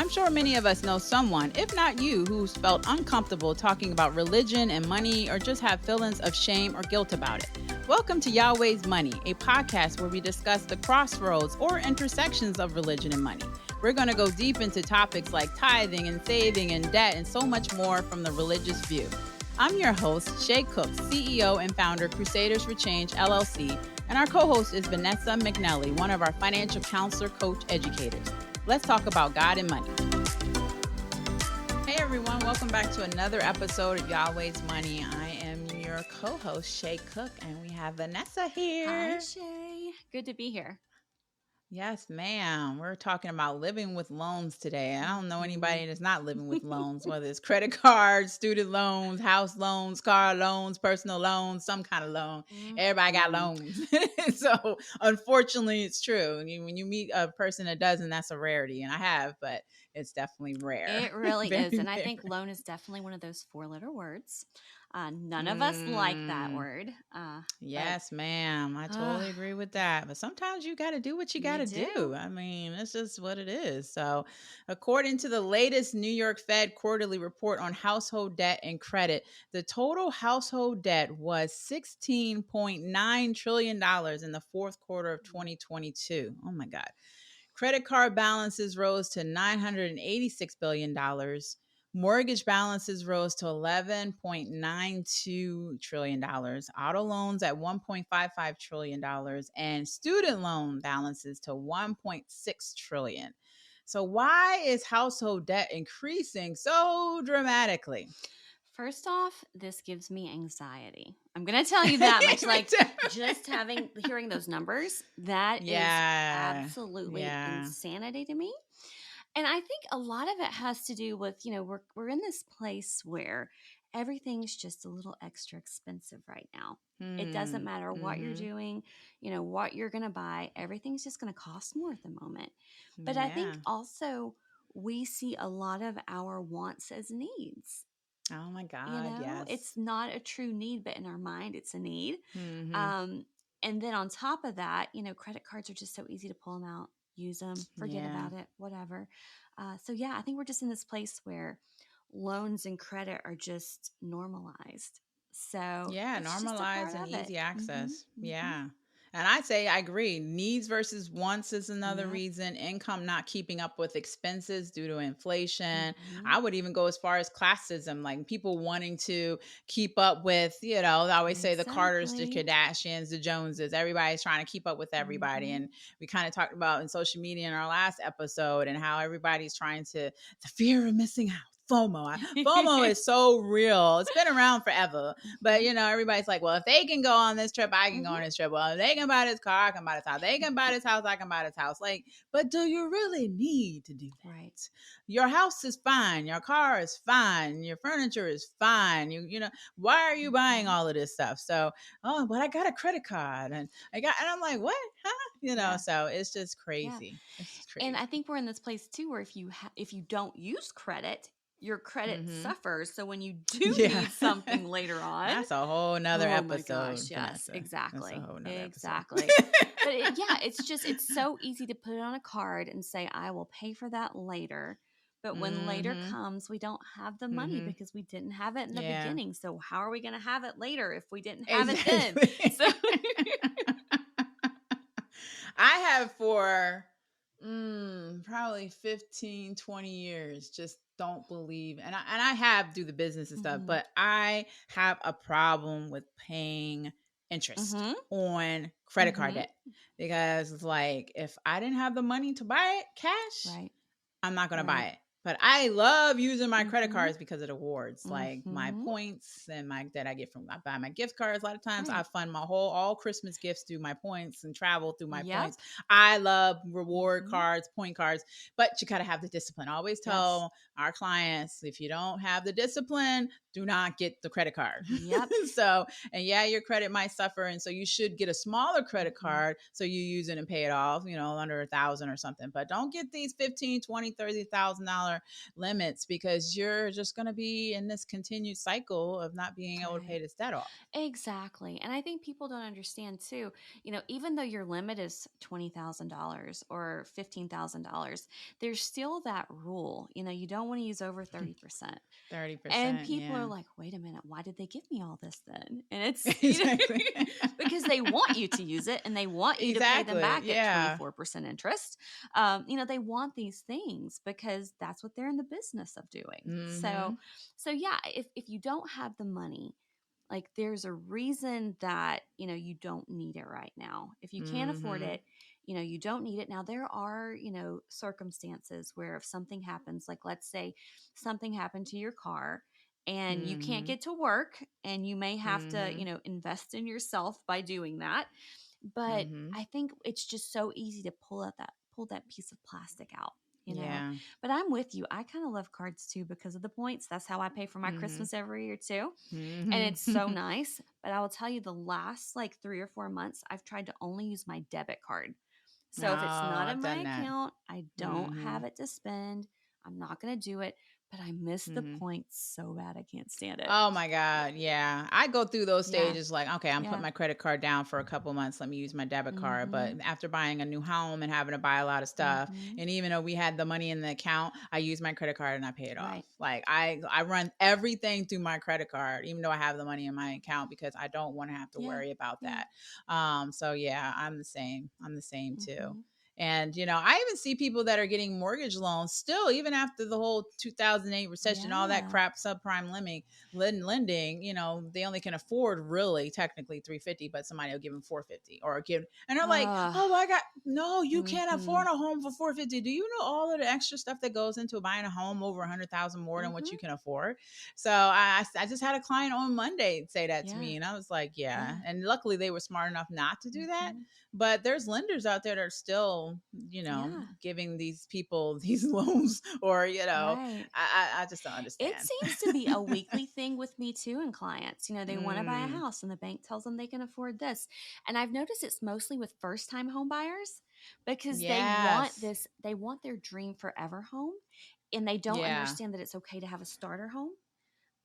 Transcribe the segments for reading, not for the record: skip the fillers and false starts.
I'm sure many of us know someone, if not you, who's felt uncomfortable talking about religion and money or just have feelings of shame or guilt about it. Welcome to Yahweh's Money, a podcast where we discuss the crossroads or intersections of religion and money. We're going to go deep into topics like tithing and saving and debt and so much more from the religious view. I'm your host, Shay Cook, CEO and founder, Crusaders for Change, LLC, and our co-host is Vanessa McNelly, one of our financial counselor, coach, educators. Let's talk about God and money. Hey everyone, welcome back to another episode of Yahweh's Money. I am your co-host, Shay Cook, and we have Vanessa here. Hi, Shay. Good to be here. Yes, ma'am. We're talking about living with loans today. I don't know anybody that's not living with loans, whether it's credit cards, student loans, house loans, car loans, personal loans, some kind of loan. Everybody got loans. So unfortunately, it's true. When you meet a person that doesn't, that's a rarity. And I have, but it's definitely rare. It really Very is. And rare. I think loan is definitely one of those four-letter words. None of us like that word. Yes, ma'am. I totally agree with that. But sometimes you got to do what you got to do. I mean, it's just what it is. So, according to the latest New York Fed quarterly report on household debt and credit, the total household debt was $16.9 trillion in the fourth quarter of 2022. Oh my God. Credit card balances rose to $986 billion. Mortgage balances rose to $11.92 trillion, auto loans at $1.55 trillion, and student loan balances to $1.6 trillion. So why is household debt increasing so dramatically? First off, this gives me anxiety. I'm going to tell you that much. Like just hearing those numbers, that is absolutely insanity to me. And I think a lot of it has to do with, we're in this place where everything's just a little extra expensive right now. It doesn't matter what you're doing, what you're going to buy. Everything's just going to cost more at the moment. But I think also we see a lot of our wants as needs. Oh my God, yes. It's not a true need, but in our mind, it's a need. And then on top of that, credit cards are just so easy to pull them out, use them, forget about it, whatever. So yeah, I think we're just in this place where loans and credit are just normalized. So normalized and easy access. Yeah. And I say I agree. Needs versus wants is another reason. Income not keeping up with expenses due to inflation. I would even go as far as classism, like people wanting to keep up with, I always say the Carters, the Kardashians, the Joneses. Everybody's trying to keep up with everybody. And we kind of talked about in social media in our last episode and how everybody's trying the fear of missing out. FOMO. FOMO is so real. It's been around forever. But, everybody's like, well, if they can go on this trip, I can go on this trip. Well, if they can buy this car, I can buy this house. They can buy this house, I can buy this house. Like, but do you really need to do that? Right. Your house is fine. Your car is fine. Your furniture is fine. Why are you buying all of this stuff? So, but I got a credit card and I'm like, what? Huh? So it's just crazy. Yeah. It's crazy. And I think we're in this place too, where if you don't use credit, your credit suffers. So when you do need something later on, that's a whole nother episode. My gosh, yes, exactly. That's a whole nother exactly. But it's so easy to put it on a card and say, I will pay for that later. But when later comes, we don't have the money because we didn't have it in the beginning. So how are we going to have it later if we didn't have it then? So I have for probably 15, 20 years, just don't believe. And I have do the business and stuff, but I have a problem with paying interest on credit card debt because it's like, if I didn't have the money to buy it cash, I'm not going to buy it. But I love using my credit cards because of the rewards, like my points and that I get I buy my gift cards. A lot of times I fund all Christmas gifts through my points and travel through my points. I love reward cards, point cards, but you got to have the discipline. I always tell our clients, if you don't have the discipline, do not get the credit card. So, and your credit might suffer. And so you should get a smaller credit card so you use it and pay it off, under $1,000 or something. But don't get these $15,000, $20,000, $30,000 more limits, because you're just going to be in this continued cycle of not being able to pay this debt off. Exactly. And I think people don't understand too, even though your limit is $20,000 or $15,000, there's still that rule. You don't want to use over 30%. 30%, And people are yeah. like, wait a minute, why did they give me all this then? And it's, Exactly. because they want you to use it and they want you to pay them Exactly. back at Yeah. 24% interest. They want these things because that's what they're in the business of doing. Mm-hmm. So yeah, if you don't have the money, like there's a reason that, you don't need it right now. If you can't afford Mm-hmm. it, you don't need it. Now there are, circumstances where if something happens, like let's say something happened to your car and you can't Mm-hmm. get to work and you may have to, Mm-hmm. invest in yourself by doing that. But Mm-hmm. I think it's just so easy to pull that piece of plastic out. Yeah. But I'm with you. I kind of love cards too because of the points. That's how I pay for my Mm-hmm. Christmas every year too. And it's so Mm-hmm. nice. But I will tell you, the last like 3 or 4 months, I've tried to only use my debit card. Oh, So if it's not in I've my done that. account, I don't Mm-hmm. have it to spend. I'm not going to do it. But I miss the Mm-hmm. points so bad. I can't stand it. Oh my God. Yeah. I go through those Yeah. stages like, okay, I'm putting Yeah. my credit card down for a couple months. Let me use my debit card. Mm-hmm. But after buying a new home and having to buy a lot of stuff, Mm-hmm. and even though we had the money in the account, I use my credit card and I pay it off. Right. Like I run everything through my credit card, even though I have the money in my account, because I don't want to have to Yeah. worry about Yeah. that. So yeah, I'm the same. I'm the same too. Mm-hmm. And, I even see people that are getting mortgage loans still, even after the whole 2008 recession, all that Yeah. crap, subprime lending, they only can afford really technically 350, but somebody will give them 450 or give, and they're like, Uh, oh my God, no, you can't mm-hmm. afford a home for 450. Do you know all of the extra stuff that goes into buying a home over 100,000 more than what Mm-hmm. you can afford? So I just had a client on Monday say that to Yeah. me, and I was like, yeah. Yeah. And luckily they were smart enough not to do that. Mm-hmm. But there's lenders out there that are still, Yeah. giving these people these loans, or, Right. I just don't It understand. seems to be a weekly thing with me too and clients. They want to buy a Mm, house and the bank tells them they can afford this. And I've noticed it's mostly with first time home buyers because yes. they want their dream forever home and they don't Yeah. understand that it's okay to have a starter home.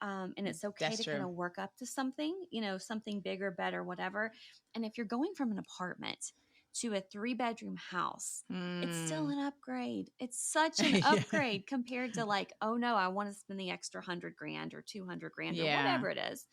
And it's okay That's to kind true. of work up to something, something bigger, better, whatever. And if you're going from an apartment to a 3 bedroom house, it's still Mm. an upgrade. It's such an Yeah. upgrade compared to like, oh no, I want to spend the extra 100 grand or 200 grand or Yeah. whatever it is.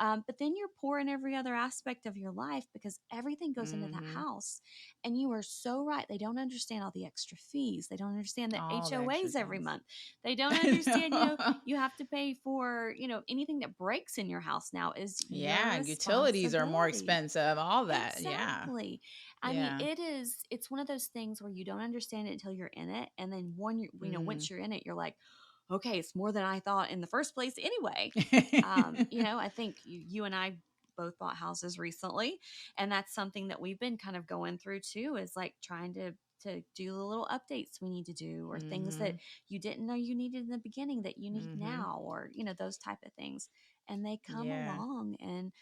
But then you're poor in every other aspect of your life because everything goes into that Mm-hmm. house. And you are so right. They don't understand all the extra fees. They don't understand the All the extra HOAs every things. month. They don't I understand, know. you have to pay for, anything that breaks in your house now is your Yeah, utilities are more responsibility. expensive, all that. Yeah. Exactly. I mean, Yeah. it's one of those things where you don't understand it until you're in it. And then Mm. once you're in it, you're like, okay, it's more than I thought in the first place anyway. I think you and I both bought houses recently, and that's something that we've been kind of going through too, is like trying to do the little updates we need to do, or things that Mm-hmm. you didn't know you needed in the beginning that you need Mm-hmm. now, or those type of things. And they come Yeah. along, and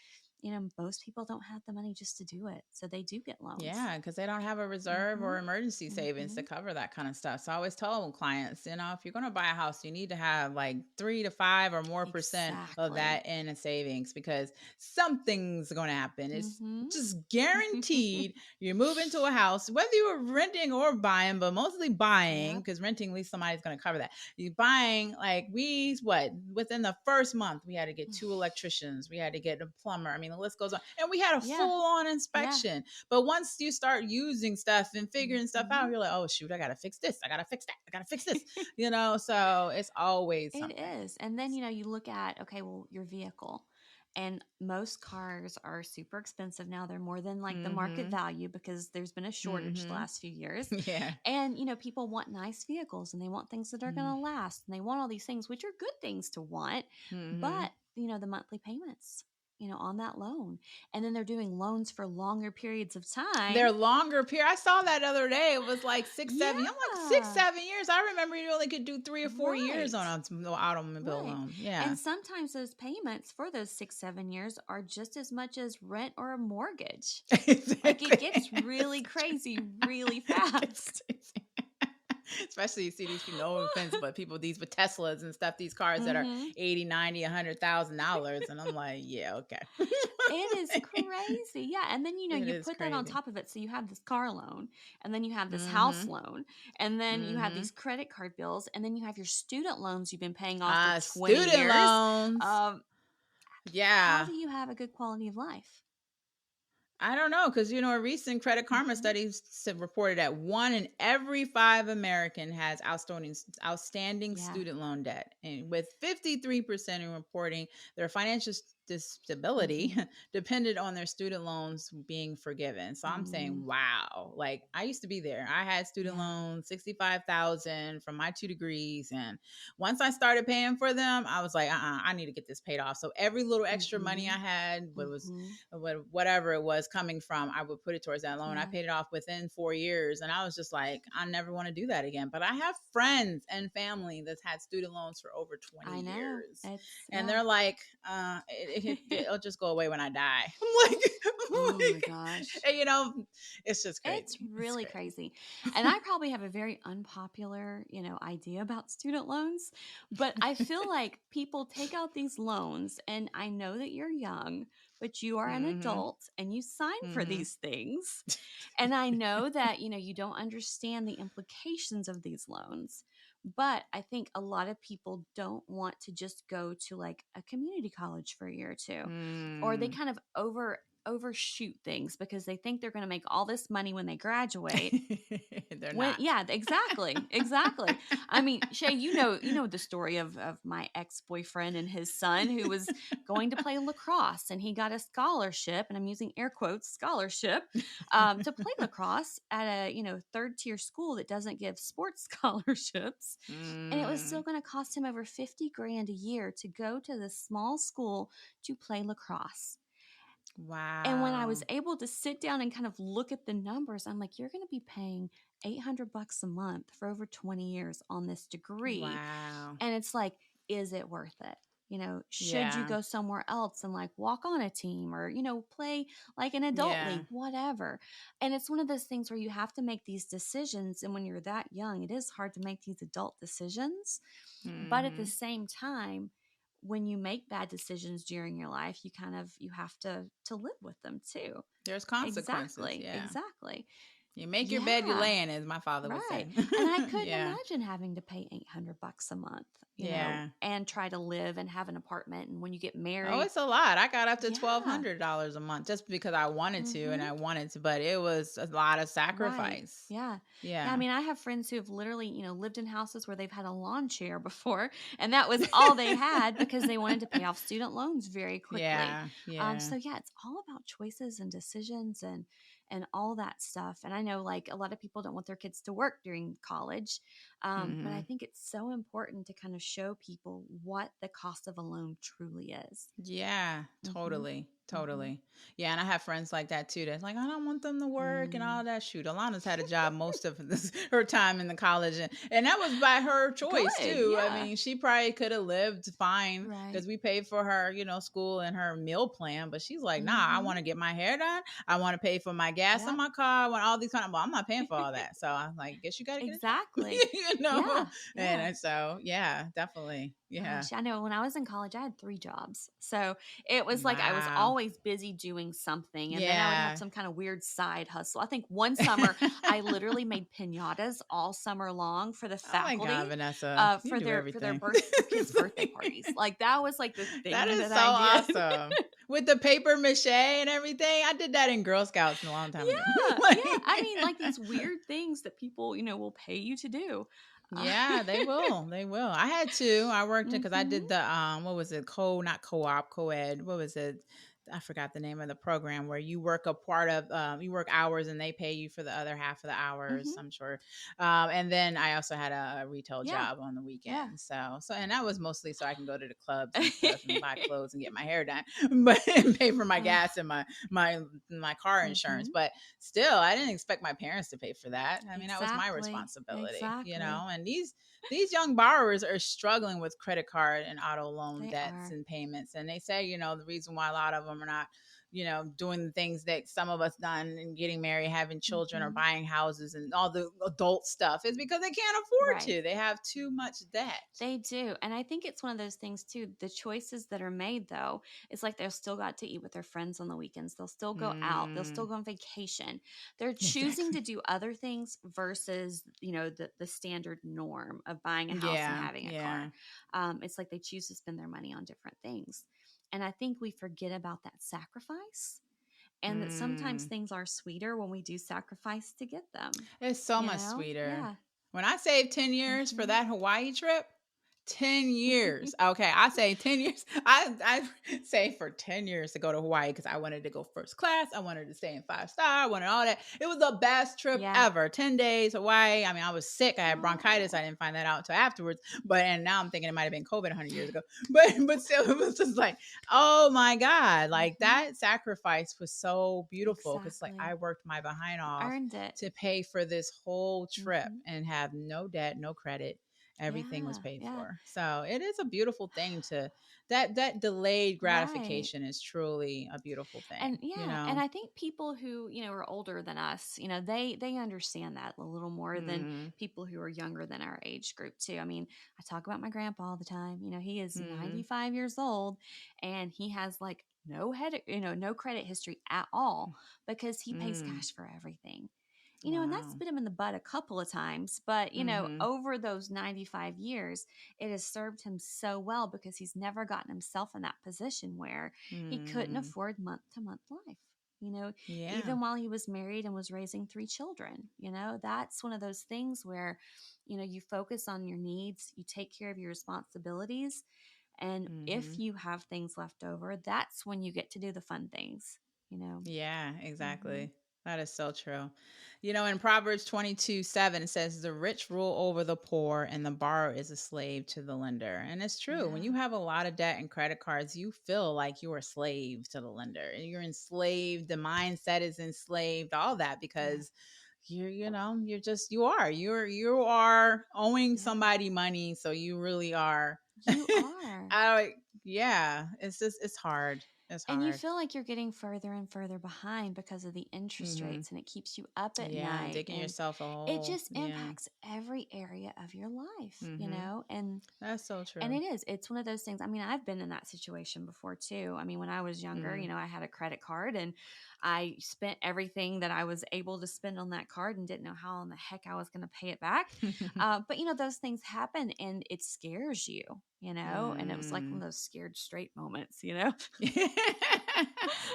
most people don't have the money just to do it, so they do get loans. Yeah, because they don't have a reserve Mhm. or emergency savings to Mhm. cover that kind of stuff. So I always tell clients, if you're going to buy a house, you need to have like 3 to 5 or more% of Exactly. that in a savings, because something's going to happen. It's Mhm. just guaranteed. You move into a house, whether you were renting or buying, but mostly buying, Yep. because renting, at least somebody's going to cover that. You buying, like within the first month, we had to get 2 electricians, we had to get a plumber. I mean, the list goes on, and we had a Yeah. full on Yeah. inspection. But once you start using stuff and figuring stuff out, Mhm. you're like, oh shoot, I gotta fix this, I gotta fix that, I gotta fix this. So it's always It something. is. And then, you look at, okay, well, your vehicle. And most cars are super expensive now. They're more than like the market Mm-hmm. value because there's been a shortage the Mm-hmm. last few years. Yeah. And, people want nice vehicles and they want things that are going to last and they want all these things, which are good things to want. Mm-hmm. But, the monthly payments, on that loan. And then they're doing loans for longer periods of time. They're longer period. I saw that other day. It was like 6, 7. I'm like, six, Yeah. 7 years. I remember you only could do 3 or 4 years Right. on an automobile Right. loan. Yeah. And sometimes those payments for those 6, 7 years are just as much as rent or a mortgage. Like it Exactly. gets really It's true. crazy really It gets fast. crazy. Especially you see these people, no offense, but people, these with Teslas and stuff, these cars that are Mm-hmm. 80, 90, $100,000. And I'm like, yeah, okay. It is crazy. Yeah. And then, It you is put that on crazy. top of it. So you have this car loan, and then you have this house Mm-hmm. loan, and then you have Mm-hmm. these credit card bills, and then you have your student loans you've been paying off for 20 Student years. loans. Um, how Yeah. do you have a good quality of life? I don't know, because a recent Credit Karma Mm-hmm. study reported that 1 in every 5 American has outstanding Yeah. student loan debt, and with 53% in reporting their financial stability Mm-hmm. depended on their student loans being forgiven. So I'm saying, Mm, wow, like I used to be there. I had student yeah. loans, 65,000 from my 2 degrees, and once I started paying for them, I was like, I need to get this paid off. So every little extra money Mm-hmm. I had, Mm-hmm. whatever it was coming from, I would put it towards that loan. I Yeah. paid it off within 4 years. And I was just like, I never want to do that again. But I have friends and family that's had student loans for over 20 I know. years. It's, And yeah. they're like, it'll just go away when I die. I'm like, Oh my gosh. it's just It's crazy. It's really crazy. crazy. And I probably have a very unpopular, idea about student loans, but I feel like people take out these loans, and I know that you're young, but you are an Mm-hmm. adult and you sign for Mm-hmm. these things. And I know that, you don't understand the implications of these loans. But I think a lot of people don't want to just go to like a community college for a year or two, or they Mm. kind of overshoot things because they think they're going to make all this money when they graduate. They're When, not. yeah, exactly. I mean, Shay, you know the story of my ex-boyfriend and his son who was going to play lacrosse, and he got a scholarship, and I'm using air quotes, scholarship, to play lacrosse at a third tier school that doesn't give sports scholarships, and it was still Mm. going to cost him over 50 grand a year to go to this small school to play lacrosse. And when I was Wow. able to sit down and kind of look at the numbers, I'm like, you're going to be paying $800 a month for over 20 years on this degree. Wow. And it's like, is it worth it? Should you Yeah. go somewhere else and like walk on a team, or, play like an adult Yeah. league, whatever. And it's one of those things where you have to make these decisions. And when you're that young, it is hard to make these adult decisions. But at the Mm-hmm. same time, when you make bad decisions during your life, you have to live with them too. There's consequences. Exactly. Yeah. Exactly. You make your bed, you Yeah. lay in, as my father would Right. say. And I couldn't Yeah. imagine having to pay $800 a month, Yeah. and try to live and have an apartment. And when you get Oh, married, it's a lot. I got up to yeah. $1,200 a month just because I wanted to and Mhm. I wanted to, but it was a lot of Right. sacrifice. Yeah. Yeah. I Yeah. mean, I have friends who have literally, lived in houses where they've had a lawn chair before, and that was all they had because they wanted to pay off student loans very quickly. Yeah. Yeah. So yeah, it's all about choices and decisions and all that stuff. And I know like a lot of people don't want their kids to work during college, but I Mm-hmm. think it's so important to kind of show people what the cost of a loan truly is. Yeah, Mm-hmm. totally. Mm-hmm. Totally. Yeah, and I have friends like that too. That's like, I don't want them to work and Mm. all that. Shoot, Alana's had a job most of her time in the college, and that was by her choice Good. too. I Yeah. mean, she probably could have lived fine Right. because we paid for her, school and her meal plan. But she's like, nah, I Mm-hmm. want to get my hair done. I want to pay for my gas in Yep. my car. I want all these kind of. Well, I'm not paying for all that, so I'm like, guess you got to get a job, Exactly. you know. Yeah. Yeah. And so, yeah, definitely, yeah. Gosh, I know when I was in college, I had 3 jobs. So it was like I was Wow. always busy doing something. And then I would have Yeah. some kind of weird side hustle. I think one summer I literally made pinatas all summer long for the Oh my faculty, God, Vanessa, you for do their everything. kids' birthday parties. Like that was like the That thing is that so I did. awesome. With the paper mache and everything. I did that in Girl Scouts a long time ago. Yeah. Yeah. I mean, like Like, these weird things that people, will pay you to do. yeah, they will. They will. I had to. I worked it because I Mm-hmm. did the what was it? Not co-op, co-ed. What was it? I forgot the name of the program where you work a part of you work hours and they pay you for the other half of the hours, Mm-hmm. I'm sure. And then I also had a retail Yeah. job on the Yeah. weekend. So and that was mostly so I can go to the clubs and stuff and buy clothes and get my hair done, but and pay for my Ugh. gas and my car insurance. Mm-hmm. But still, I didn't expect my parents to pay for that. I mean, that was my Exactly. responsibility, Exactly. and these young borrowers are struggling with credit card and auto loan They debts are. and payments. And they say, the reason why a lot of them are not, doing the things that some of us done and getting married, having children, or Mm-hmm. buying houses and all the adult stuff is because they can't afford Right. to. They have too much debt. They do. And I think it's one of those things too. The choices that are made though, it's like they've still got to eat with their friends on the weekends. They'll still go out. They'll still Mm, go on vacation. They're choosing to exactly. do other things versus, the standard norm of buying a house and Yeah, having a car. yeah. It's like they choose to spend their money on different things. And I think we forget about that sacrifice and that sometimes Mm. things are sweeter when we do sacrifice to get them, It's so much sweeter. Yeah. When I saved 10 years for Hmm. that Hawaii trip, 10 years. Okay, I say 10 years. I say for 10 years to go to Hawaii because I wanted to go first class. I wanted to stay in 5-star. I wanted all that. It was the best trip Yeah. ever. 10 days Hawaii. I mean, I was sick. I had bronchitis. Oh. I didn't find that out until afterwards. And now I'm thinking it might have been COVID 100 years ago. But still, it was just like, oh my God. Like Hmm. that sacrifice was so beautiful because like I Exactly. worked my behind You off earned it. to pay for this whole trip Hmm. and have no debt, no credit. Everything was Yeah. paid Yeah. for. So it is a beautiful thing to that delayed Right. gratification is truly a beautiful And thing, yeah, and I think people who, are older than us, they understand that a little more than Mm-hmm. people who are younger than our age group too. I mean, I talk about my grandpa all the time. He is Mm-hmm. 95 years old and he has like no credit history at all because he pays Mm. cash for everything. And that's Wow. bit him in the butt a couple of times, but Mm-hmm. over those 95 years, it has served him so well because he's never gotten himself in that position where he couldn't Mm. afford month to month life. You know, Yeah. even while he was married and was raising three children, that's one of those things where, you focus on your needs, you take care of your responsibilities. And if Mm-hmm. you have things left over, that's when you get to do the fun things. Yeah, Hmm. exactly. That is so true. In Proverbs 22:7, it says, the rich rule over the poor, and the borrower is a slave to the lender. And it's true. When you Yeah. have a lot of debt and credit cards, you feel like you're a slave to the lender. And you're enslaved. The mindset is enslaved, all that Yeah. because you are owing Yeah. somebody money. So you really are. You are. I, yeah, it's hard. It's And you hard. feel like you're getting further and further behind because of the interest Hmm. rates, and it keeps you up at Yeah, night. digging And yourself a it hole. just Yeah. impacts every area of your life, Mhm. That's so and true. it's one of those things. I mean, I've been in that situation before too. I mean, when I was younger, Mhm. I had a credit card and I spent everything that I was able to spend on that card and didn't know how in the heck I was going to pay it back. But those things happen and it scares you. And it was like one Mm. of those scared straight moments.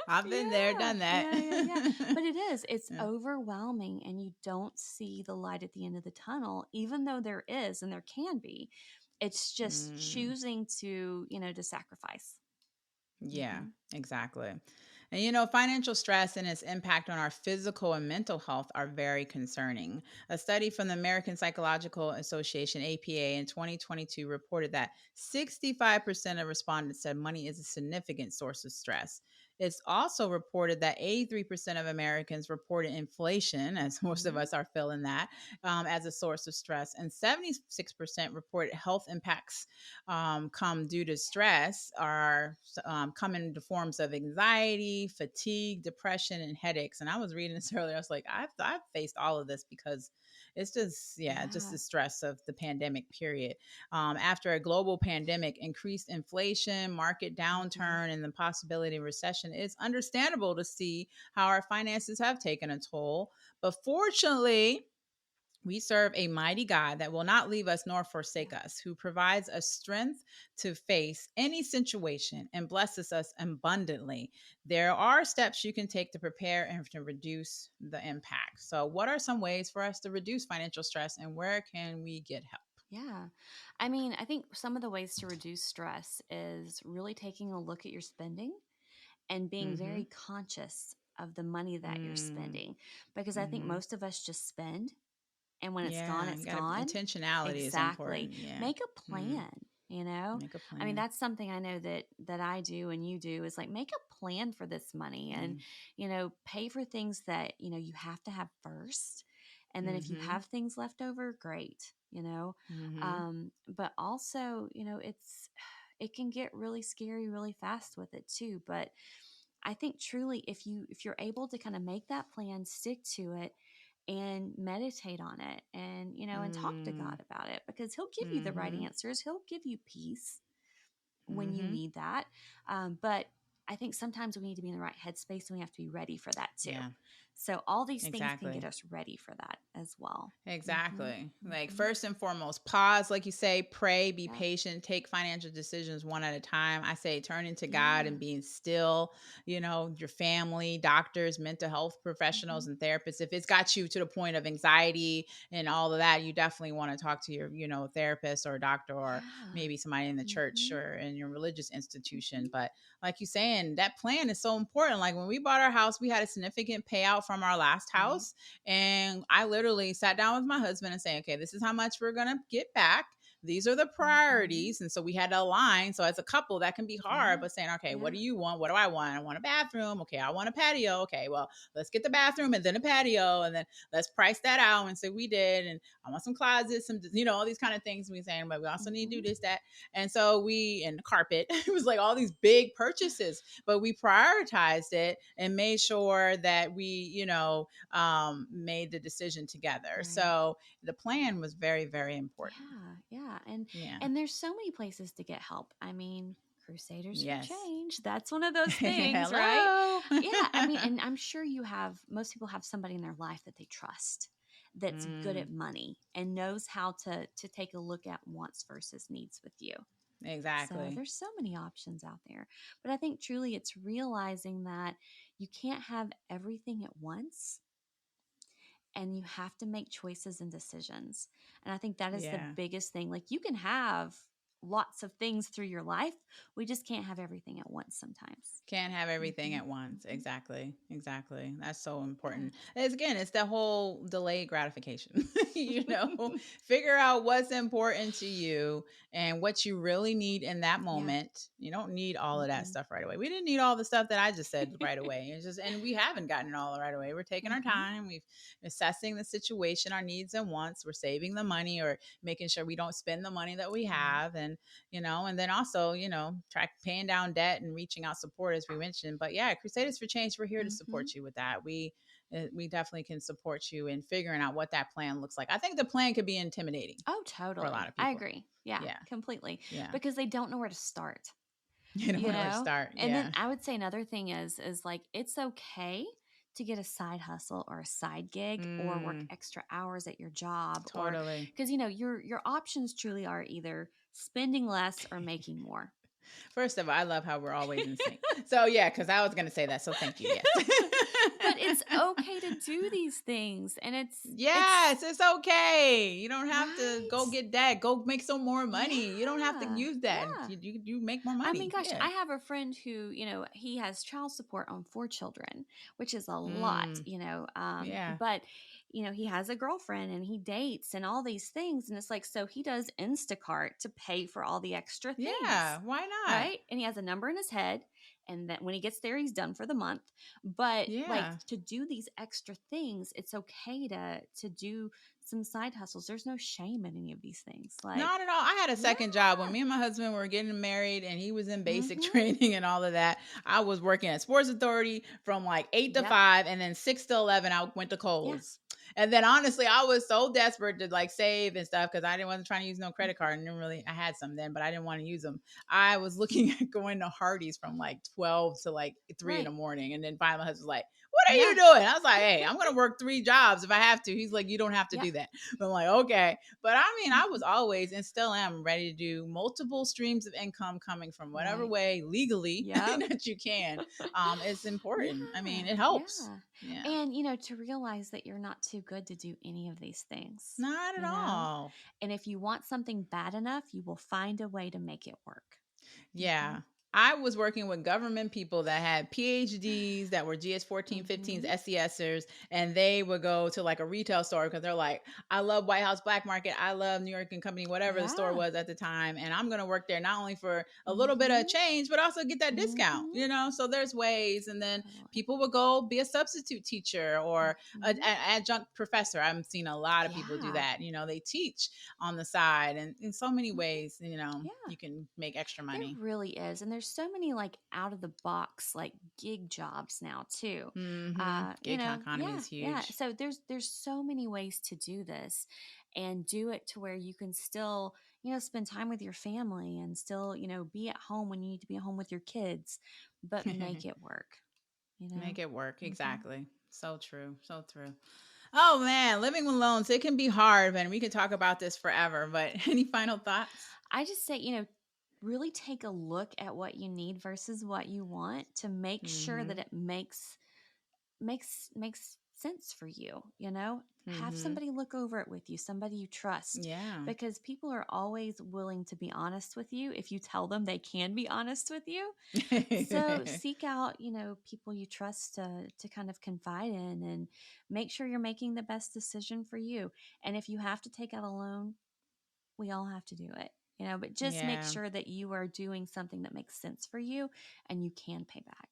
I've been there, Yeah, done that. yeah, yeah, yeah. But it's Yeah. overwhelming and you don't see the light at the end of the tunnel, even though there is and there can be. It's just Mm. choosing to sacrifice. Yeah, Hmm. exactly. And financial stress and its impact on our physical and mental health are very concerning. A study from the American Psychological Association, APA, in 2022 reported that 65% of respondents said money is a significant source of stress. It's also reported that 83% of Americans reported inflation, as most of Hmm. us are feeling that, as a source of stress, and 76% reported health impacts come due to stress are come in the forms of anxiety, fatigue, depression, and headaches. And I was reading this earlier. I was like, I've faced all of this because it's just just Yeah. the stress of the pandemic period. After a global pandemic, increased inflation, market Hmm. downturn, and the possibility of recession, it's understandable to see how our finances have taken a toll. But fortunately, we serve a mighty God that will not leave us nor forsake Yeah. us, who provides us strength to face any situation and blesses us abundantly. There are steps you can take to prepare and to reduce the impact. So, what are some ways for us to reduce financial stress and where can we get help? Yeah. I mean, I think some of the ways to reduce stress is really taking a look at your spending and being Mm-hmm. very conscious of the money that you're Mm, spending. Because I think mm-hmm. most of us just spend, and when it's gone, Yeah, it's you gotta gone. intentionality is Exactly. important. Yeah. Make a Mm, plan. make a I mean, plan. that's something I know that I do and you do is like make a plan for this money and Mm, pay for things that you have to have first. And then if you mm-hmm. have things left over, great. Mm-hmm. But also, it can get really scary really fast with it too. But I think truly if you're able to kind of make that plan, stick to it, and meditate on it, and and talk to God Mm. about it, because he'll give you the right Mm-hmm. answers. He'll give you peace when you Mm-hmm. need that. But I think sometimes we need to be in the right headspace, and we have to be ready for that too. Yeah, So all these things can get exactly. us ready for that as well. Mm-hmm. Exactly. Like, Mm-hmm. first and foremost, pause, like you say, pray, be Yeah. patient, take financial decisions one at a time. I say turn into God Yeah. and being still, your family, doctors, mental health Mm-hmm. professionals, and therapists. If it's got you to the point of anxiety and all of that, you definitely want to talk to your, therapist or doctor, or Yeah. maybe somebody in the church Mm-hmm. or in your religious institution. Mm-hmm. But like you saying, that plan is so important. Like when we bought our house, we had a significant payout from our last Right. house, and I literally sat down with my husband and saying, okay, this is how much we're going to get back. These are the Mm-hmm. priorities. And so we had to align. So as a couple, that can be hard, Yeah. but saying, okay, what Yeah. do you want? What do I want? I want a bathroom. Okay, I want a patio. Okay, well, let's get the bathroom and then a patio, and then let's price that out. And so we did. And I want some closets, all these kind of things we saying, but we also need to Mm-hmm. do this, that. And so and carpet, it was like all these big purchases, but we prioritized it and made sure that we, made the decision together. Right. So the plan was very, very important. Yeah, yeah. And Yeah. and there's so many places to get help. I mean, Crusaders for Yes. Change. That's one of those things, right? Hello. Yeah, I mean, and I'm sure most people have somebody in their life that they trust, that's good Mm, at money and knows how to take a look at wants versus needs with you. So exactly. there's so many options out there. But I think truly it's realizing that you can't have everything at once, and you have to make choices and decisions. And I think that is the Yeah. biggest thing. Like, you can have lots of things through your life, we just can't have everything at once sometimes. Can't have everything Mm-hmm. at once. Mm-hmm. Exactly. Exactly. That's so Yeah. important. Again, it's the whole delayed gratification. Figure out what's important to you and what you really need in that Yeah. moment. You don't need all of that Mm-mm. stuff right away. We didn't need all the stuff that I just said right away. And we haven't gotten it all right away. We're taking our Mm-hmm. time. We've assessing the situation, our needs and wants. We're saving the money or making sure we don't spend the money that we Right. have. And then also, track paying down debt and reaching out support as we mentioned. But yeah, Crusaders for Change, we're here to Mm-hmm. support you with that. We definitely can support you in figuring out what that plan looks like. I think the plan could be intimidating Oh, for a lot totally. of I people. agree. Yeah, Yeah. completely. Yeah. Because they don't know where to start, You don't you know where to know? start. And then Yeah. I would say another thing is like, it's okay to get a side hustle or a side gig or work Mm, extra hours at your job, or totally. because your options truly are either spending less or making more. First of all, I love how we're always in sync. So yeah, because I was gonna say that. So thank you. Yes. But it's okay to do these things, and it's Yes, it's okay. You don't have to right. go get that. Go make some more money. You don't have to Yeah. use that. Yeah. You make more I mean, money. gosh, Yeah. I have a friend who, he has child support on 4 children, which is a lot, Mm, yeah. but, he has a girlfriend and he dates and all these things. And it's like, so he does Instacart to pay for all the extra things, Yeah. Why not? right? And he has a number in his head. And that when he gets there, he's done for the month. But like, Yeah. to do these extra things, it's okay to do some side hustles. There's no shame in any of these things. Like, Not at all. I had a yeah. second job when me and my husband were getting married and he was in basic Mm-hmm. training and all of that. I was working at Sports Authority from like 8 to Yep. 5, and then 6 to 11 I went to Yeah. Kohl's. And then honestly, I was so desperate to like save and stuff because I didn't wasn't trying to use no credit card, and didn't really I had some then, but I didn't want to use them. I was looking at going to Hardee's from like 12 to like 3 in Right. the morning. And then finally my husband was like, "What are you Yeah. doing?" I was like, "Hey, I'm gonna work 3 jobs if I have to." He's like, "You don't have to Yep. do that." I'm like, okay. But I mean, I was Mhm. always and still am ready to do multiple streams of income coming from whatever Right. way legally Yep. that you can. It's important. I Yeah. mean, it helps. Yeah. Yeah. And, to realize that you're not too good to do any of these things, Not at you know? all. And if you want something bad enough, you will find a way to make it work. Mm-hmm. Yeah. I was working with government people that had PhDs that were GS 14, 15s, Mm-hmm. SESers, and they would go to like a retail store because they're like, I love White House Black Market. I love New York and Company, whatever the store Yeah. was at the time. And I'm going to work there not only for a little bit of Mm-hmm. change, but also get that discount, Mm-hmm. So there's ways. And then Totally. people would go be a substitute teacher or an Mm-hmm. adjunct professor. I've seen a lot of people do Yeah. that. They teach on the side, and in so many Mm-hmm. ways, Yeah. you can make extra There money. really is. And there's so many like out of the box like gig jobs now too. Gig economy is huge. Yeah. So there's so many ways to do this, and do it to where you can still, spend time with your family and still, be at home when you need to be at home with your kids, but make it work. Make it work. Exactly. So true. So true. Oh man, living with loans, it can be hard, and we could talk about this forever, but any final thoughts? I just say, really take a look at what you need versus what you want to make sure that it makes sense for you. Have somebody look over it with you, somebody you trust. Yeah. Because people are always willing to be honest with you if you tell them they can be honest with you. So seek out, people you trust to kind of confide in, and make sure you're making the best decision for you. And if you have to take out a loan, we all have to do it. But just make sure that you are doing something that makes sense for you and you can pay back.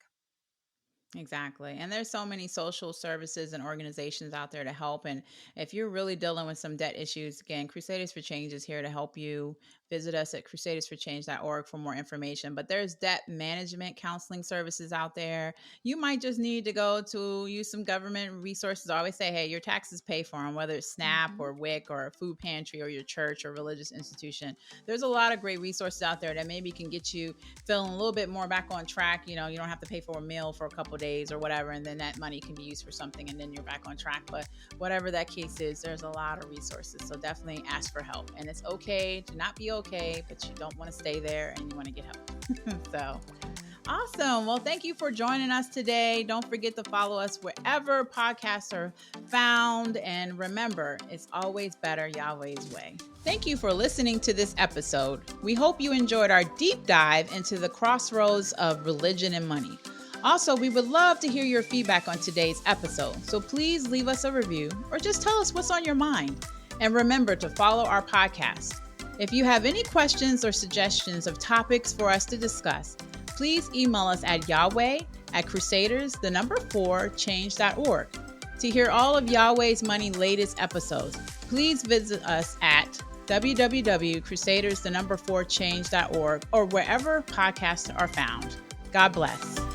Exactly. And there's so many social services and organizations out there to help. And if you're really dealing with some debt issues, again, Crusaders for Change is here to help you. Visit us at crusadersforchange.org for more information. But there's debt management counseling services out there. You might just need to go to use some government resources. I always say, hey, your taxes pay for them, whether it's SNAP or WIC or a food pantry or your church or religious institution. There's a lot of great resources out there that maybe can get you feeling a little bit more back on track. You don't have to pay for a meal for a couple of days or whatever, and then that money can be used for something, and then you're back on track. But whatever that case is, there's a lot of resources. So definitely ask for help. And it's okay to not be okay, but you don't want to stay there and you want to get help. So awesome. Well, thank you for joining us today. Don't forget to follow us wherever podcasts are found. And remember, it's always better Yahweh's way. Thank you for listening to this episode. We hope you enjoyed our deep dive into the crossroads of religion and money. Also, we would love to hear your feedback on today's episode. So please leave us a review or just tell us what's on your mind. And remember to follow our podcast. If you have any questions or suggestions of topics for us to discuss, please email us at yahweh@crusaders4change.org. To hear all of Yahweh's Money latest episodes, please visit us at www.crusaders4change.org or wherever podcasts are found. God bless.